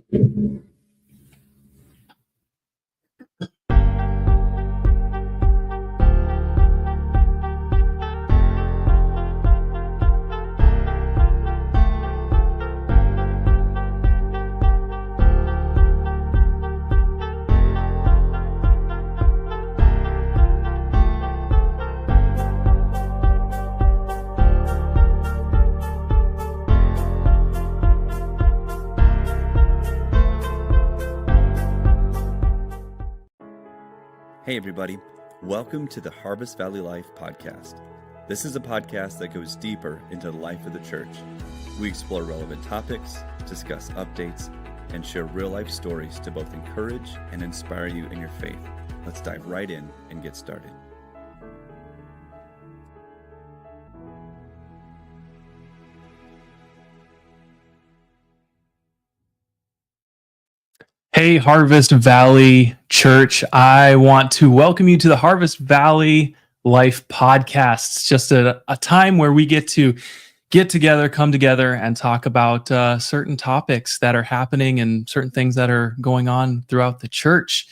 Hey everybody, welcome to the Harvest Valley Life podcast. This is a podcast that goes deeper into the life of the church. We explore relevant topics, discuss updates, and share real life stories to both encourage and inspire you in your faith. Let's dive right in and get started. Hey, Harvest Valley Church. I want to welcome you to the Harvest Valley Life podcast. It's just a time where we get to get together, come together, and talk about certain topics that are happening and certain things that are going on throughout the church.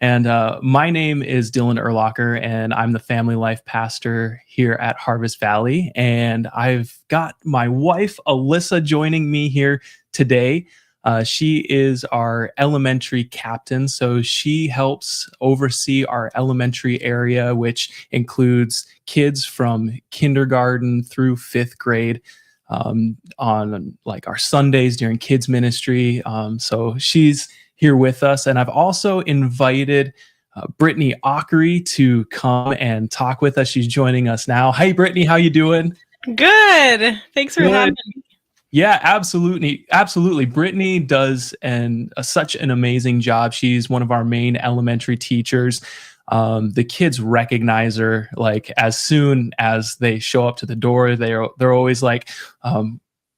And my name is Dillon Urlacher, and I'm the family life pastor here at Harvest Valley. And I've got my wife, Alyssa, joining me here today. She is our elementary captain, so she helps oversee our elementary area, which includes kids from kindergarten through fifth grade on like our Sundays during kids ministry. So she's here with us, and I've also invited Brittany Aakre to come and talk with us. She's joining us now. Hi, Brittany, how you doing? Good. Thanks for having me. Yeah, absolutely. Absolutely. Brittany does such an amazing job. She's one of our main elementary teachers. The kids recognize her like as soon as they show up to the door. They're always like,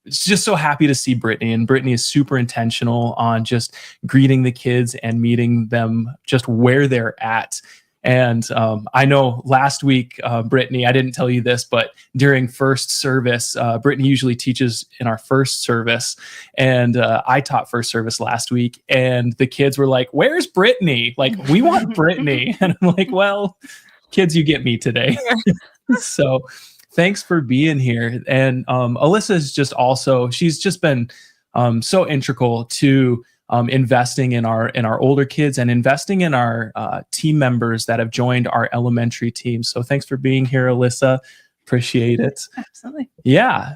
just so happy to see Brittany. And Brittany is super intentional on just greeting the kids and meeting them just where they're at. And I know last week, Brittany, I didn't tell you this, but during first service, Brittany usually teaches in our first service. And I taught first service last week. And the kids were like, "Where's Brittany? Like, we want Brittany." And I'm like, well, kids, you get me today. So thanks for being here. And Alyssa is she's just been so integral to investing in our older kids and investing in our team members that have joined our elementary team. So thanks for being here, Alyssa. Appreciate it. Absolutely. Yeah.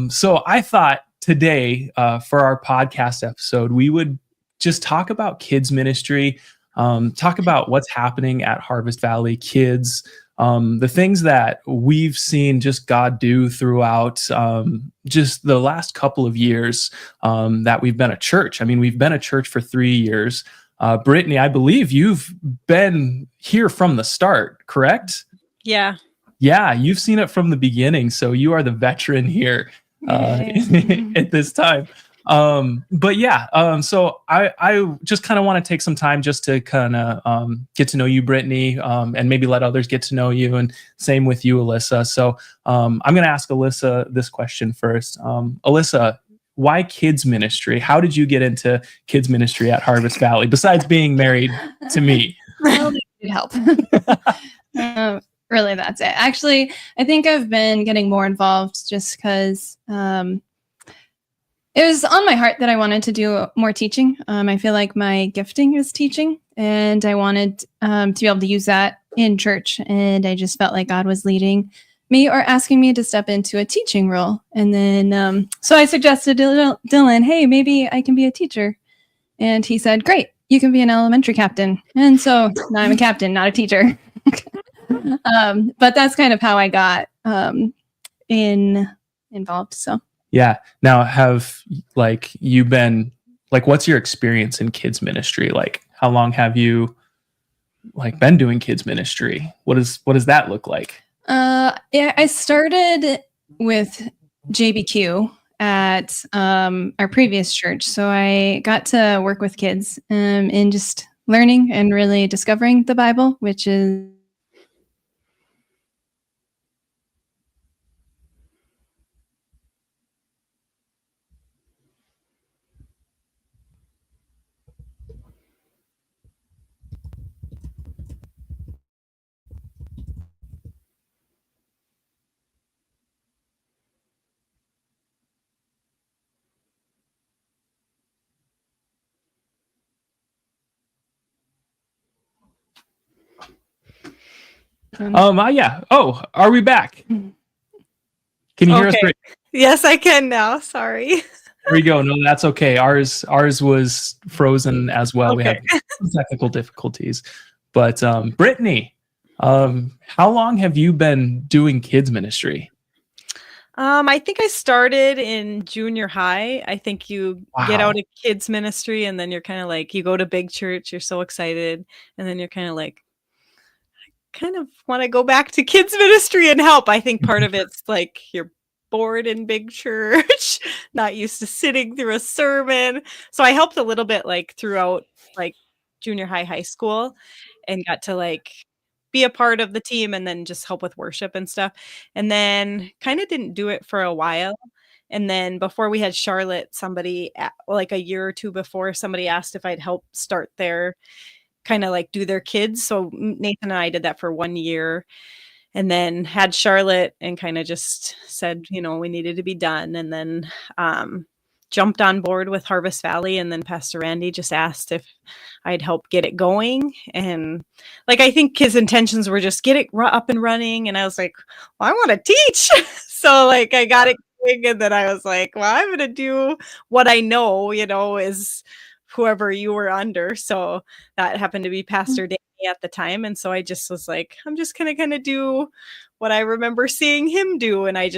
So I thought today for our podcast episode, we would just talk about kids ministry, talk about what's happening at Harvest Valley Kids, the things that we've seen just God do throughout just the last couple of years that we've been a church. I mean, we've been a church for 3 years. Brittany, I believe you've been here from the start, correct? Yeah. Yeah, you've seen it from the beginning. So you are the veteran here at this time. But yeah, so I just kind of want to take some time just to kind of get to know you, Brittany, and maybe let others get to know you, and same with you, Alyssa. So I'm going to ask Alyssa this question first. Alyssa, why kids ministry? How did you get into kids ministry at Harvest Valley, besides being married to me? Well, it could help. Really, that's it. Actually, I think I've been getting more involved just because it was on my heart that I wanted to do more teaching. I feel like my gifting is teaching, and I wanted to be able to use that in church. And I just felt like God was leading me or asking me to step into a teaching role. And then, so I suggested to Dillon, hey, maybe I can be a teacher. And he said, great, you can be an elementary captain. And so now I'm a captain, not a teacher. But that's kind of how I got involved. So. Yeah. Now, have you been what's your experience in kids ministry? Like, how long have you been doing kids ministry? What does that look like? Yeah, I started with JBQ at our previous church, so I got to work with kids in just learning and really discovering the Bible, which is Yeah. Oh, are we back? Can you hear us? Okay. Great. Yes, I can now. Sorry. There we go. No, that's okay. Ours was frozen as well. We Okay. had some technical difficulties. But Brittany, how long have you been doing kids ministry? I think I started in junior high. I think you get Wow. out of kids ministry and then you're kind of like, you go to big church, you're so excited. And then you're kind of like, kind of want to go back to kids ministry and help. I think part of it's like you're bored in big church, not used to sitting through a sermon. So I helped a little bit like throughout like junior high school and got to like be a part of the team and then just help with worship and stuff. And then kind of didn't do it for a while. And then before we had Charlotte, like a year or two before, somebody asked if I'd help start their kind of like do their kids. So Nathan and I did that for 1 year and then had Charlotte and kind of just said, we needed to be done. And then jumped on board with Harvest Valley. And then Pastor Randy just asked if I'd help get it going. And like, I think his intentions were just get it up and running. And I was like, well, I want to teach. So like, I got it going. And then I was like, well, I'm going to do what I know, is whoever you were under. So that happened to be Pastor Danny at the time. And so I just was like, I'm just going to kind of do what I remember seeing him do. And I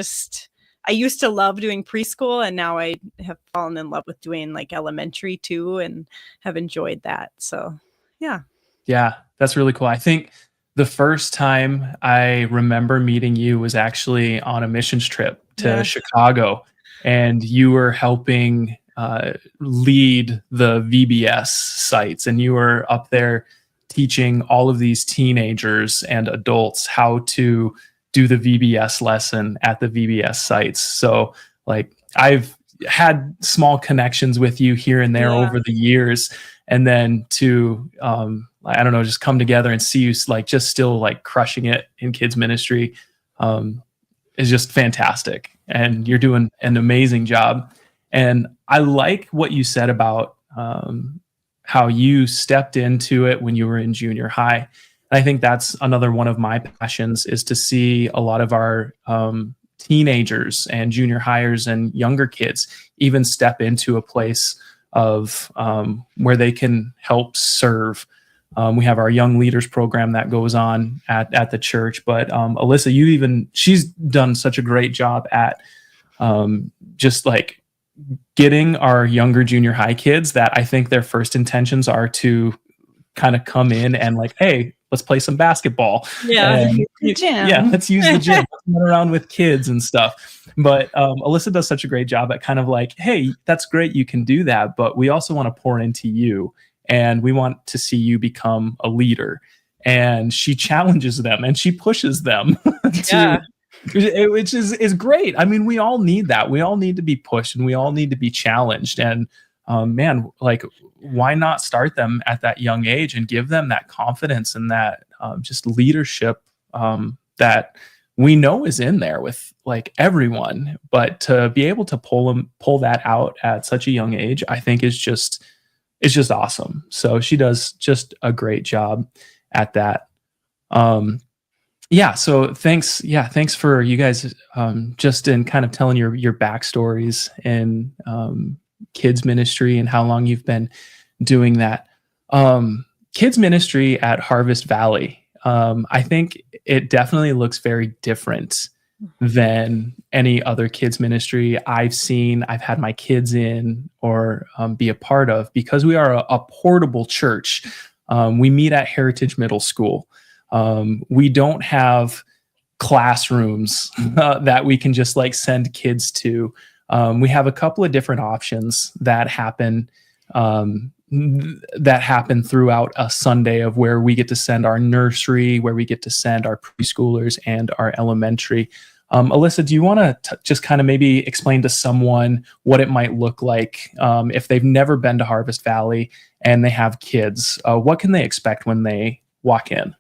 used to love doing preschool and now I have fallen in love with doing like elementary too and have enjoyed that. So yeah. Yeah, that's really cool. I think the first time I remember meeting you was actually on a missions trip to Chicago, and you were helping lead the VBS sites, and you were up there teaching all of these teenagers and adults how to do the VBS lesson at the VBS sites. So like I've had small connections with you here and there over the years, and then to I don't know, just come together and see you like just still like crushing it in kids ministry is just fantastic. And you're doing an amazing job. And I like what you said about how you stepped into it when you were in junior high. And I think that's another one of my passions, is to see a lot of our teenagers and junior hires and younger kids even step into a place of where they can help serve. We have our young leaders program that goes on at the church, but Alyssa, she's done such a great job at just like getting our younger junior high kids that I think their first intentions are to kind of come in and like, hey, let's play some basketball. Yeah. Let's use the gym. Let's run around with kids and stuff. But Alyssa does such a great job at kind of like, hey, that's great, you can do that, but we also want to pour into you and we want to see you become a leader. And she challenges them and she pushes them which is great. I mean, we all need that. We all need to be pushed and we all need to be challenged. And man, like, why not start them at that young age and give them that confidence and that just leadership that we know is in there with like everyone, but to be able to pull that out at such a young age, I think is just awesome. So she does just a great job at that. So thanks for you guys just in kind of telling your backstories in kids ministry and how long you've been doing that. Kids ministry at Harvest Valley, I think it definitely looks very different than any other kids ministry I've had my kids in or be a part of, because we are a portable church. We meet at Heritage Middle School. We don't have classrooms that we can just like send kids to. We have a couple of different options that happen throughout a Sunday, of where we get to send our nursery, where we get to send our preschoolers and our elementary. Alyssa, do you want to just kind of maybe explain to someone what it might look like if they've never been to Harvest Valley and they have kids? What can they expect when they walk in?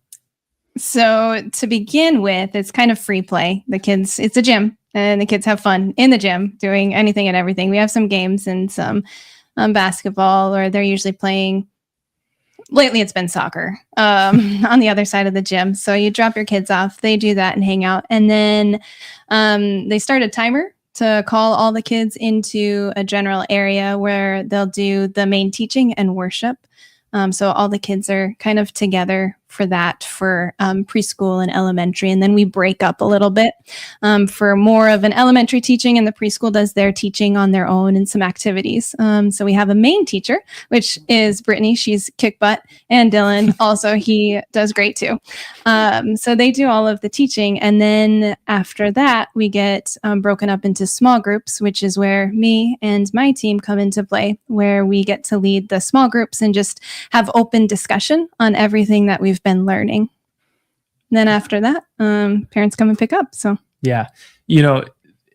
So to begin with, it's kind of free play. It's a gym, and the kids have fun in the gym doing anything and everything. We have some games and some basketball, or they're usually playing lately it's been soccer on the other side of the gym. So you drop your kids off, they do that and hang out. And then they start a timer to call all the kids into a general area where they'll do the main teaching and worship. So all the kids are kind of together for that, for preschool and elementary. And then we break up a little bit for more of an elementary teaching, and the preschool does their teaching on their own and some activities. So we have a main teacher, which is Brittany. She's kick butt. And Dillon also, he does great too. So they do all of the teaching. And then after that, we get broken up into small groups, which is where me and my team come into play, where we get to lead the small groups and just have open discussion on everything that we've been learning. And then after that, parents come and pick up. So yeah, you know,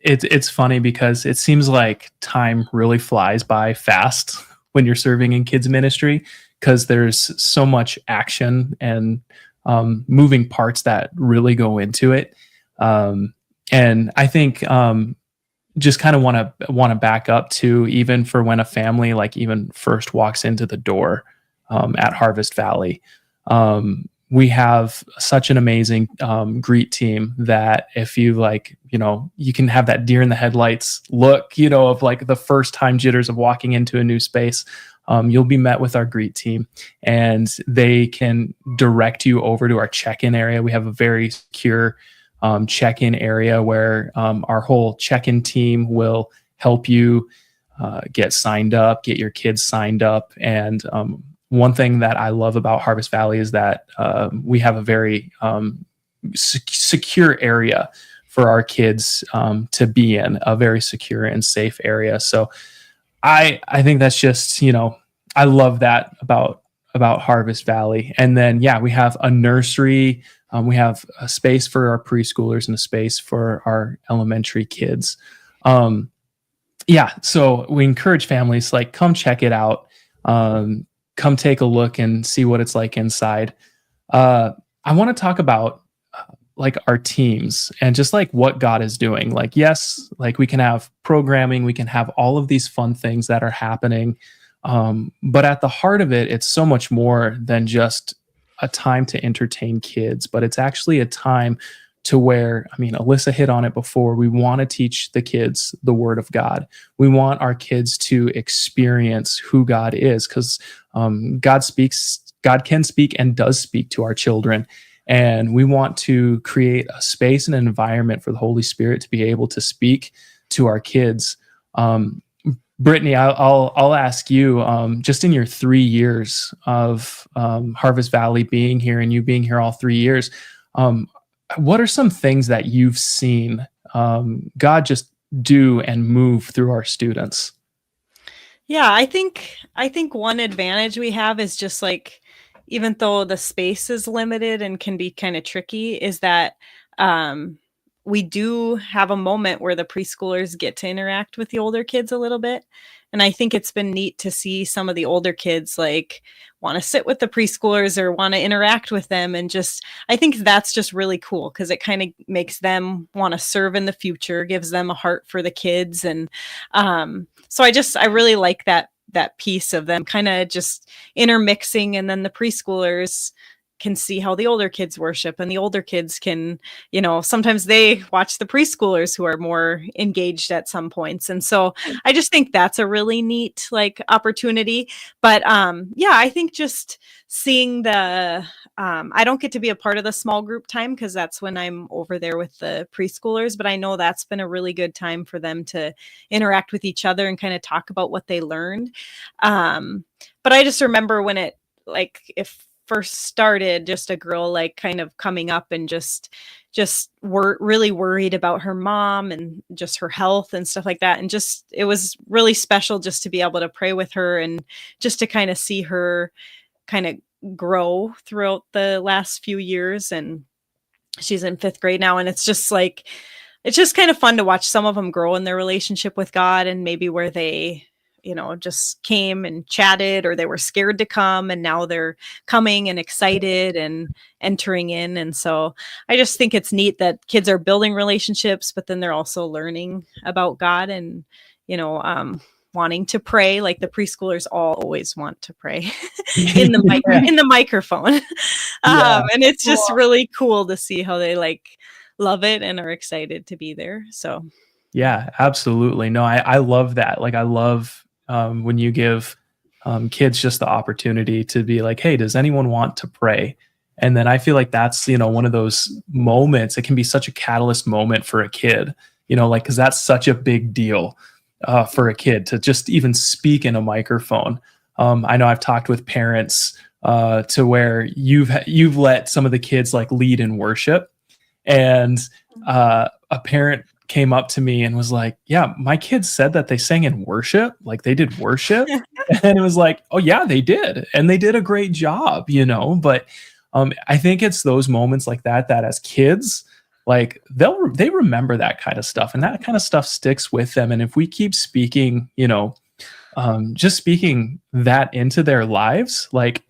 it's funny because it seems like time really flies by fast when you're serving in kids ministry, because there's so much action and moving parts that really go into it. And I think just kind of want to back up to, even for when a family like even first walks into the door at Harvest Valley. We have such an amazing greet team that if you like, you know, you can have that deer in the headlights look, you know, of like the first time jitters of walking into a new space. You'll be met with our greet team, and they can direct you over to our check-in area. We have a very secure check-in area where our whole check-in team will help you get signed up, get your kids signed up. And one thing that I love about Harvest Valley is that we have a very secure area for our kids to be in, a very secure and safe area. So I think that's just, you know, I love that about Harvest Valley. And then, yeah, we have a nursery. We have a space for our preschoolers and a space for our elementary kids. Yeah, so we encourage families, like, come check it out. Come take a look and see what it's like inside. I want to talk about like our teams and just like what God is doing. Like, yes, like we can have programming, we can have all of these fun things that are happening. But at the heart of it, it's so much more than just a time to entertain kids, but it's actually a time to where, I mean, Alyssa hit on it before, we want to teach the kids the Word of God. We want our kids to experience who God is, because God can speak and does speak to our children. And we want to create a space and an environment for the Holy Spirit to be able to speak to our kids. Brittany, I'll ask you, just in your 3 years of Harvest Valley being here, and you being here all 3 years, what are some things that you've seen God just do and move through our students? Yeah, I think one advantage we have is just like, even though the space is limited and can be kind of tricky, is that we do have a moment where the preschoolers get to interact with the older kids a little bit. And I think it's been neat to see some of the older kids like want to sit with the preschoolers or want to interact with them. And just, I think that's just really cool, because it kind of makes them want to serve in the future, gives them a heart for the kids. And so I really like that piece of them kind of just intermixing. And then the preschoolers can see how the older kids worship, and the older kids can, you know, sometimes they watch the preschoolers who are more engaged at some points. And so I just think that's a really neat like opportunity. But yeah, I think just seeing I don't get to be a part of the small group time, because that's when I'm over there with the preschoolers, but I know that's been a really good time for them to interact with each other and kind of talk about what they learned. But I just remember when it, like, if first started, just a girl like kind of coming up and just really worried about her mom and just her health and stuff like that. And just, it was really special just to be able to pray with her and just to kind of see her kind of grow throughout the last few years. And she's in 5th grade now. And it's just like, it's just kind of fun to watch some of them grow in their relationship with God, and maybe where they, you know, just came and chatted, or they were scared to come, and now they're coming and excited and entering in. And so I just think it's neat that kids are building relationships, but then they're also learning about God. And, you know, wanting to pray. Like the preschoolers all always want to pray in the microphone. And it's just really cool to see how they like love it and are excited to be there. So yeah, absolutely. No, I love that. Like I love when you give kids just the opportunity to be like, hey, does anyone want to pray? And then I feel like that's, one of those moments. It can be such a catalyst moment for a kid, like, because that's such a big deal for a kid to just even speak in a microphone. I know I've talked with parents to where you've let some of the kids like lead in worship, and a parent came up to me and was like, yeah, my kids said that they sang in worship, like they did worship. And it was like, oh yeah, they did. And they did a great job, but I think it's those moments like that as kids, like they remember that kind of stuff, and that kind of stuff sticks with them. And if we keep speaking, just speaking that into their lives, like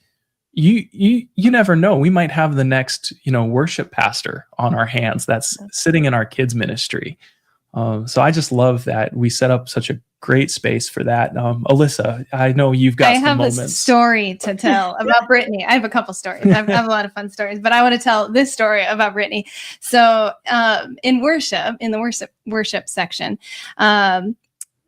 you never know, we might have the next, worship pastor on our hands that's sitting in our kids ministry. So I just love that we set up such a great space for that. Alyssa, I know you've got some moments. I have a story to tell about Brittany. I have a couple stories. I have a lot of fun stories, but I want to tell this story about Brittany. So in the worship section,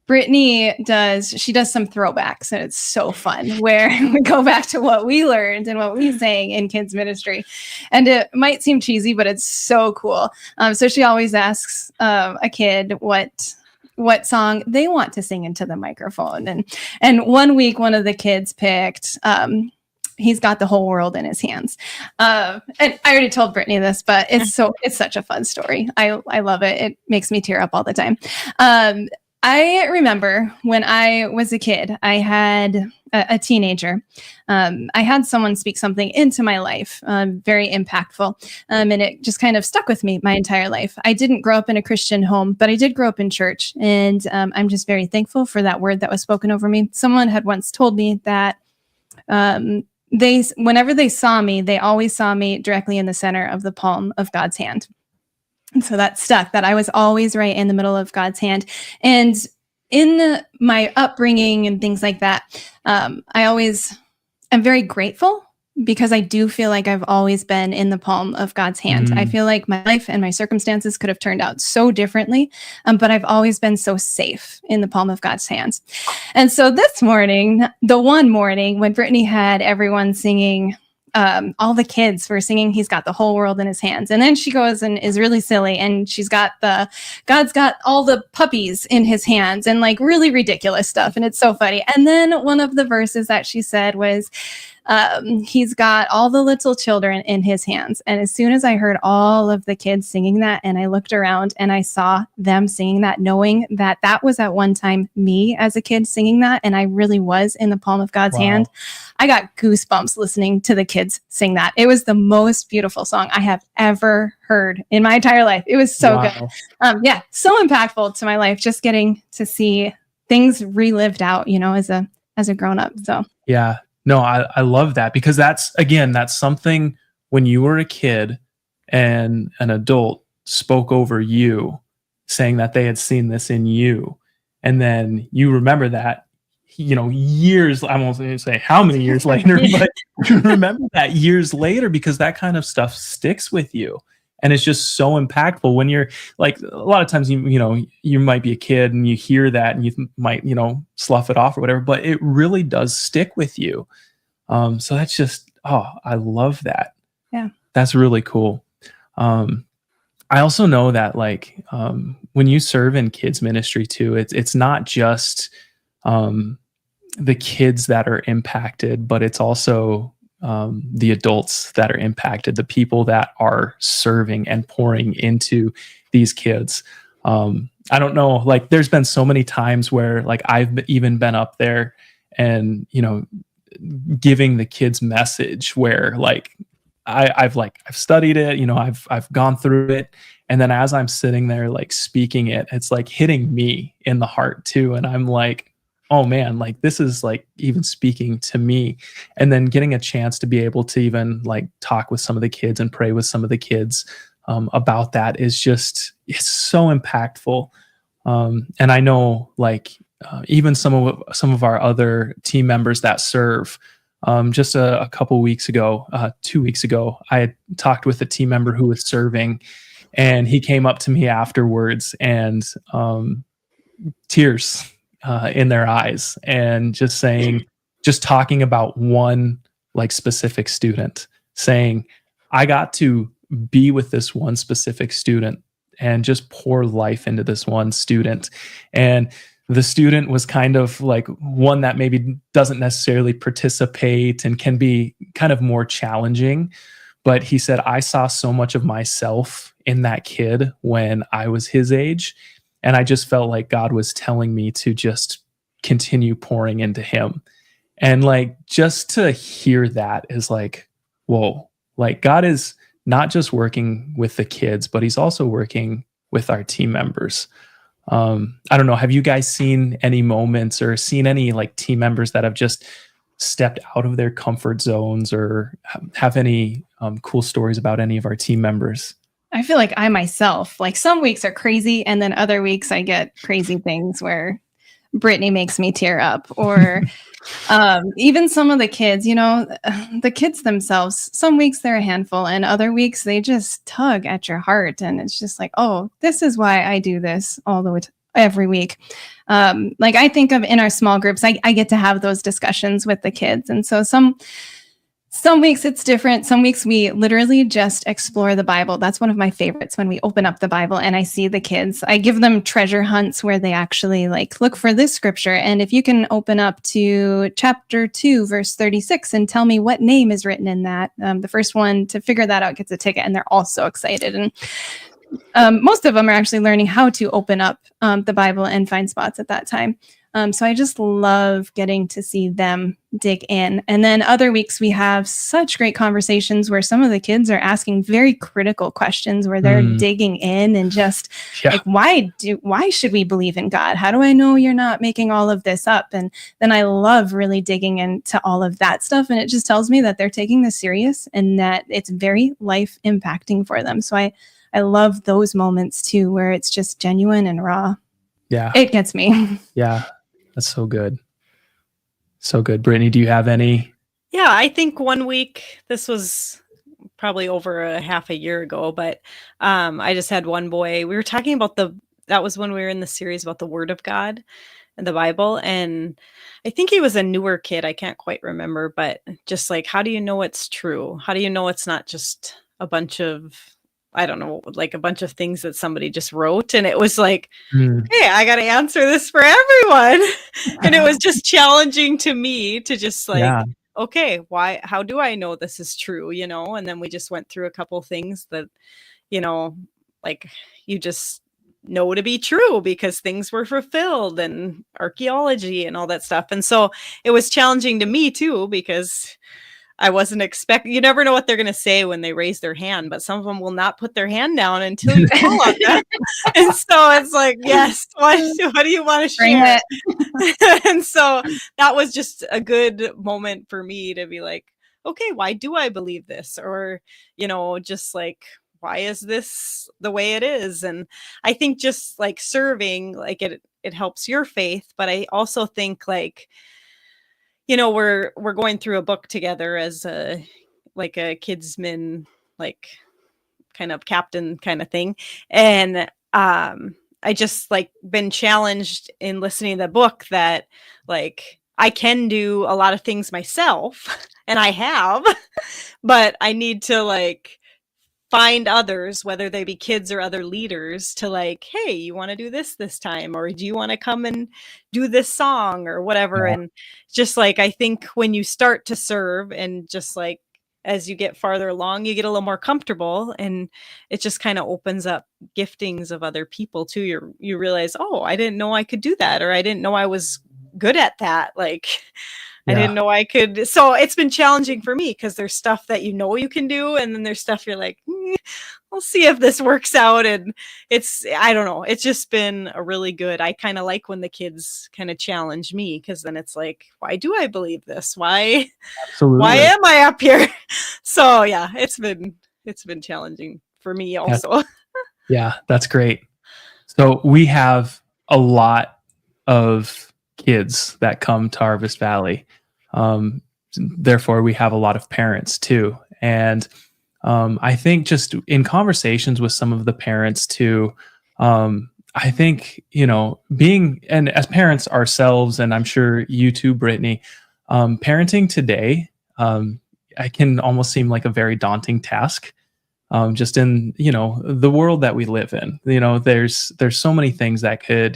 Brittany does some throwbacks, and it's so fun where we go back to what we learned and what we sang in kids ministry. And it might seem cheesy, but it's so cool. So she always asks a kid what song they want to sing into the microphone. And one week, one of the kids picked He's Got the Whole World in His Hands. And I already told Brittany this, but it's such a fun story. I love it. It makes me tear up all the time. I remember when I was a kid, I had a teenager. I had someone speak something into my life, very impactful. And it just kind of stuck with me my entire life. I didn't grow up in a Christian home, but I did grow up in church. And I'm just very thankful for that word that was spoken over me. Someone had once told me that whenever they saw me, they always saw me directly in the center of the palm of God's hand. And so that stuck, that I was always right in the middle of God's hand. And in my upbringing and things like that, I always am very grateful because I do feel like I've always been in the palm of God's hand. I feel like my life and my circumstances could have turned out so differently, but I've always been so safe in the palm of God's hands. And so this morning, the one morning when Brittany had everyone singing, all the kids were singing He's Got the Whole World in His Hands. And then she goes and is really silly, and she's got God's got all the puppies in His hands, and like really ridiculous stuff. And it's so funny. And then one of the verses that she said was, He's got all the little children in His hands. And as soon as I heard all of the kids singing that, and I looked around and I saw them singing that, knowing that that was at one time me as a kid singing that, and I really was in the palm of God's hand, I got goosebumps listening to the kids sing that. It was the most beautiful song I have ever heard in my entire life. It was so good. So impactful to my life, just getting to see things relived out, as a grown up. So yeah. No, I love that, because that's something when you were a kid and an adult spoke over you, saying that they had seen this in you. And then you remember that, years, I won't say how many years later, but you remember that years later, because that kind of stuff sticks with you. And it's just so impactful when you're like, a lot of times, you might be a kid and you hear that and you might, slough it off or whatever, but it really does stick with you. So that's just, I love that. Yeah. That's really cool. I also know that when you serve in kids ministry too, it's not just, the kids that are impacted, but it's also, the adults that are impacted, the people that are serving and pouring into these kids. I don't know, there's been so many times where I've even been up there and, giving the kids message where I've studied it, I've gone through it. And then as I'm sitting there, speaking it, it's hitting me in the heart too. And I'm like, oh man, this is even speaking to me. And then getting a chance to be able to even talk with some of the kids and pray with some of the kids about that is just, it's so impactful. And I know even some of our other team members that serve. Just a couple weeks ago, 2 weeks ago, I had talked with a team member who was serving, and he came up to me afterwards and tears in their eyes, and just talking about one like specific student, saying, I got to be with this one specific student and just pour life into this one student. And the student was kind of like one that maybe doesn't necessarily participate and can be kind of more challenging. But he said, I saw so much of myself in that kid when I was his age. And I just felt like God was telling me to just continue pouring into him. And like, just to hear that is like, whoa, like God is not just working with the kids, but he's also working with our team members. I don't know. Have you guys seen any moments or seen any like team members that have just stepped out of their comfort zones, or have any cool stories about any of our team members? I feel like I myself, like some weeks are crazy, and then other weeks I get crazy things where Brittany makes me tear up, or even some of the kids, the kids themselves, some weeks they're a handful, and other weeks they just tug at your heart. And it's just like, oh, this is why I do this all the way every week. Like I think of in our small groups, I get to have those discussions with the kids. And so some weeks it's different. Some weeks we literally just explore the Bible. That's one of my favorites, when we open up the Bible and I see the kids. I give them treasure hunts where they actually like look for this scripture. And if you can open up to chapter 2, verse 36 and tell me what name is written in that, the first one to figure that out gets a ticket, and they're all so excited. And most of them are actually learning how to open up the Bible and find spots at that time. So I just love getting to see them dig in. And then other weeks we have such great conversations where some of the kids are asking very critical questions, where they're digging in and just like, why should we believe in God? How do I know you're not making all of this up? And then I love really digging into all of that stuff. And it just tells me that they're taking this serious and that it's very life impacting for them. So I love those moments too, where it's just genuine and raw. Yeah. It gets me. Yeah. That's so good. So good. Brittany, do you have any? Yeah, I think one week, this was probably over a half a year ago, but I just had one boy. We were talking about that was when we were in the series about the Word of God and the Bible. And I think he was a newer kid. I can't quite remember, but just like, how do you know it's true? How do you know it's not just a bunch of, I don't know, like a bunch of things that somebody just wrote? And it was like, hey, I got to answer this for everyone. And it was just challenging to me to just like, okay, how do I know this is true? And then we just went through a couple things that, like you just know to be true because things were fulfilled, and archaeology and all that stuff. And so it was challenging to me too, because I wasn't expecting, you never know what they're going to say when they raise their hand, but some of them will not put their hand down until you call on them. And so it's like, yes, what do you want to share? And so that was just a good moment for me to be like, okay, why do I believe this? Or, just like, why is this the way it is? And I think just like serving, like it helps your faith. But I also think like, we're going through a book together as a kidsman, like kind of captain kind of thing. And I just like been challenged in listening to the book that like I can do a lot of things myself, and I have, but I need to like find others, whether they be kids or other leaders, to like, hey, you want to do this time? Or do you want to come and do this song or whatever? Yeah. And just like, I think when you start to serve and just like, as you get farther along, you get a little more comfortable, and it just kind of opens up giftings of other people too. You realize, oh, I didn't know I could do that. Or I didn't know I was good at that. Like, I didn't know I could. So it's been challenging for me because there's stuff that you can do, and then there's stuff you're like, we'll see if this works out. And I don't know. It's just been a really good. I kind of like when the kids kind of challenge me, because then it's like, why do I believe this? Why am I up here? So yeah, it's been challenging for me also. Yeah, that's great. So we have a lot of kids that come to Harvest Valley. Therefore, we have a lot of parents too. And I think just in conversations with some of the parents too, I think, and as parents ourselves, and I'm sure you too, Brittany, parenting today, I can almost seem like a very daunting task. Just in, the world that we live in, there's so many things that could,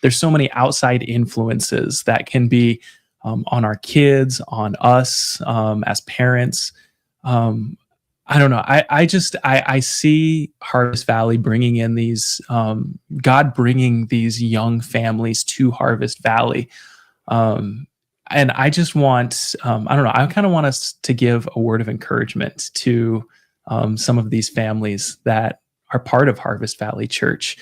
there's so many outside influences that can be on our kids, on us as parents. I don't know. I see Harvest Valley bringing in these, God bringing these young families to Harvest Valley. And I just want, I don't know, I kind of want us to give a word of encouragement to some of these families that are part of Harvest Valley Church.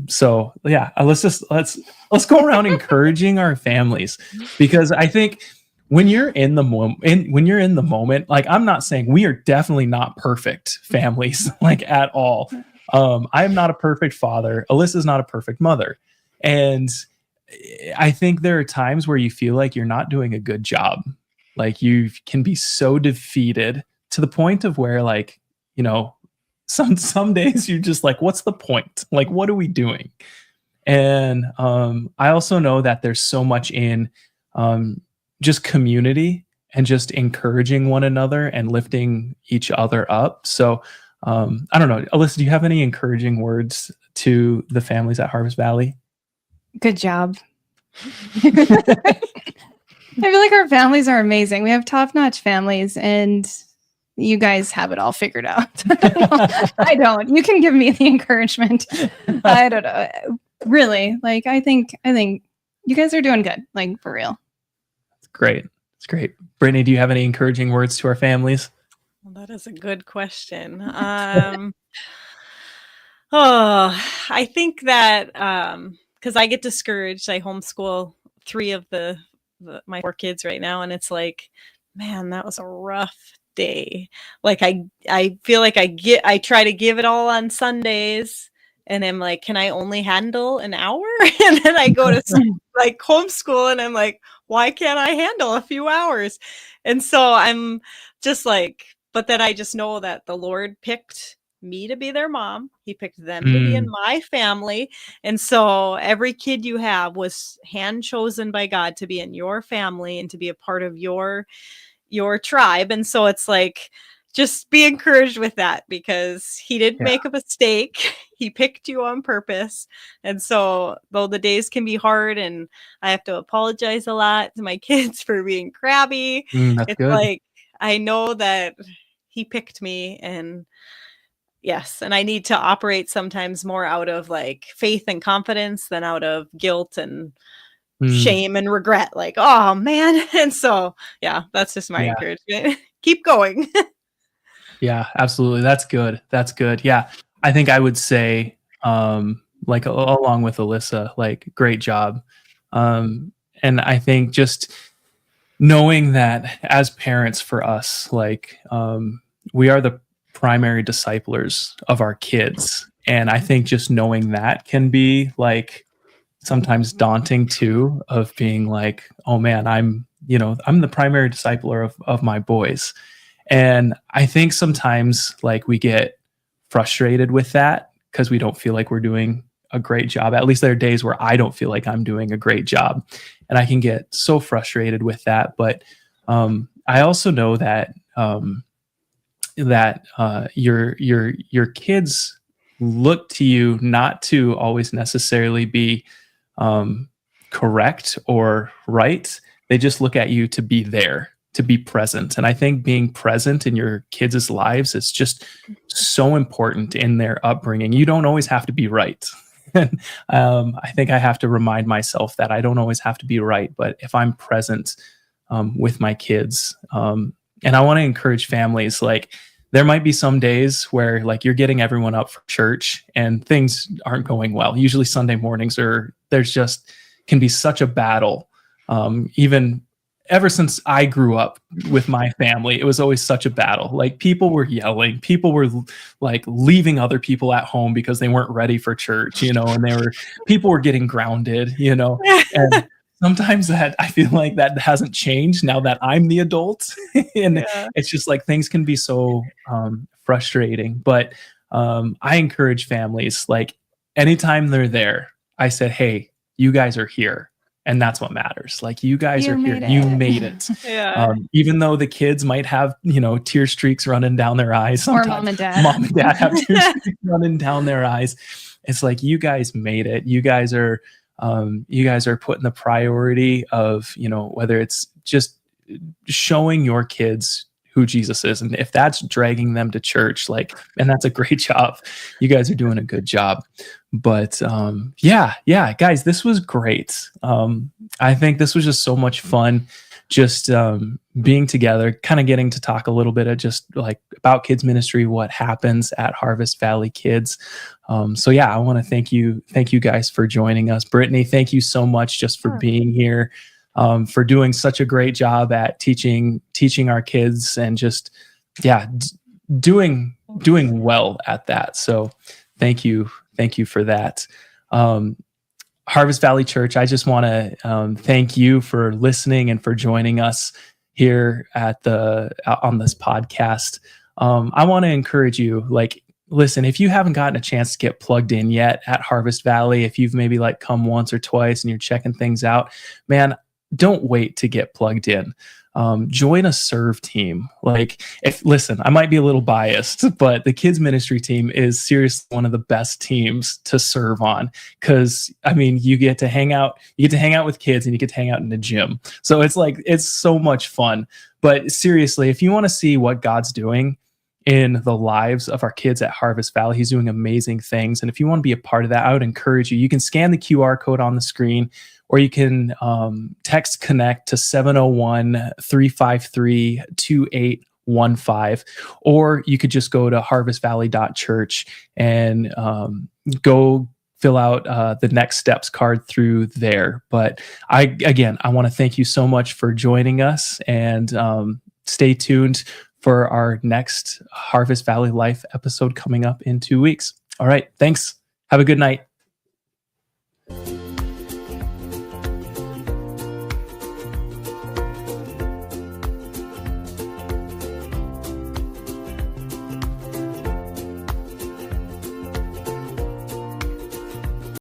So yeah, let's go around encouraging our families, because I think when you're in the moment, like, I'm not saying we are definitely not perfect families, like, at all. I am not a perfect father. Alyssa's not a perfect mother. And I think there are times where you feel like you're not doing a good job. Like, you can be so defeated to the point of where, like, some days you're just like, what's the point? Like, what are we doing? And I also know that there's so much in just community and just encouraging one another and lifting each other up. So I don't know, Alyssa, do you have any encouraging words to the families at Harvest Valley? Good job. I feel like our families are amazing. We have top-notch families, and you guys have it all figured out. I don't. You can give me the encouragement. I don't know. Really, like, I think you guys are doing good. Like, for real. It's great. It's great. Brittany, do you have any encouraging words to our families? Well, that is a good question. I think that because I get discouraged. I homeschool 3 of my 4 kids right now, and it's like, man, that was a rough day. Like, I feel like I try to give it all on Sundays, and I'm like, can I only handle an hour? And then I go to like homeschool, and I'm like, why can't I handle a few hours? And so I'm just like, but then I just know that the Lord picked me to be their mom. He picked them to be in my family. And so every kid you have was hand chosen by God to be in your family and to be a part of your tribe. And so it's like, just be encouraged with that, because he didn't make a mistake. He picked you on purpose. And so though the days can be hard and I have to apologize a lot to my kids for being crabby, it's good. Like, I know that he picked me, and yes, and I need to operate sometimes more out of like faith and confidence than out of guilt and shame and regret. Like, oh man. And so, yeah, that's just my encouragement. Keep going. Yeah, absolutely. That's good. That's good. Yeah. I think I would say, like, along with Alyssa, like, great job. And I think just knowing that as parents, for us, like, we are the primary disciplers of our kids. And I think just knowing that can be, like, sometimes daunting too, of being like, oh man, I'm the primary discipler of my boys. And I think sometimes, like, we get frustrated with that because we don't feel like we're doing a great job. At least there are days where I don't feel like I'm doing a great job, and I can get so frustrated with that. But I also know that your kids look to you not to always necessarily be correct or right. They just look at you to be there, to be present. And I think being present in your kids' lives is just so important in their upbringing. You don't always have to be right. And I think I have to remind myself that I don't always have to be right, but if I'm present with my kids, and I want to encourage families, like, there might be some days where, like, you're getting everyone up for church and things aren't going well. Usually Sunday mornings can be such a battle. Even ever since I grew up with my family, it was always such a battle. Like, people were yelling, people were like leaving other people at home because they weren't ready for church, and people were getting grounded, and sometimes that I feel like that hasn't changed now that I'm the adult. And Yeah. it's just like things can be so frustrating. But I encourage families, like anytime they're there, I said, hey, you guys are here. And that's what matters. Like you guys You are here. made You it. made it. Yeah. Even though the kids might have, tear streaks running down their eyes. Or Sometimes mom and dad. mom and dad have tear streaks running down their eyes. It's like, you guys made it. You guys are putting the priority of, whether it's just showing your kids who Jesus is. And if that's dragging them to church, and that's a great job. You guys are doing a good job. But yeah, guys, this was great. I think this was just so much fun, just being together, kind of getting to talk a little bit of just like about kids ministry, what happens at Harvest Valley Kids. So yeah, I want to thank you guys for joining us. Brittany, thank you so much just for being here. For doing such a great job at teaching our kids and just, doing well at that. So thank you for that. Harvest Valley Church, I just want to thank you for listening and for joining us here on this podcast. I want to encourage you, listen, if you haven't gotten a chance to get plugged in yet at Harvest Valley, if you've maybe come once or twice and you're checking things out, man, don't wait to get plugged in. Join a serve team. Listen, I might be a little biased, but the kids ministry team is seriously one of the best teams to serve on. Cause you get to hang out with kids and you get to hang out in the gym. So it's so much fun. But seriously, if you want to see what God's doing in the lives of our kids at Harvest Valley, he's doing amazing things. And if you want to be a part of that, I would encourage you. You can scan the QR code on the screen, or you can text connect to 701-353-2815, or you could just go to harvestvalley.church and go fill out the next steps card through there. But I want to thank you so much for joining us, and stay tuned for our next Harvest Valley Life episode coming up in 2 weeks. All right, thanks. Have a good night.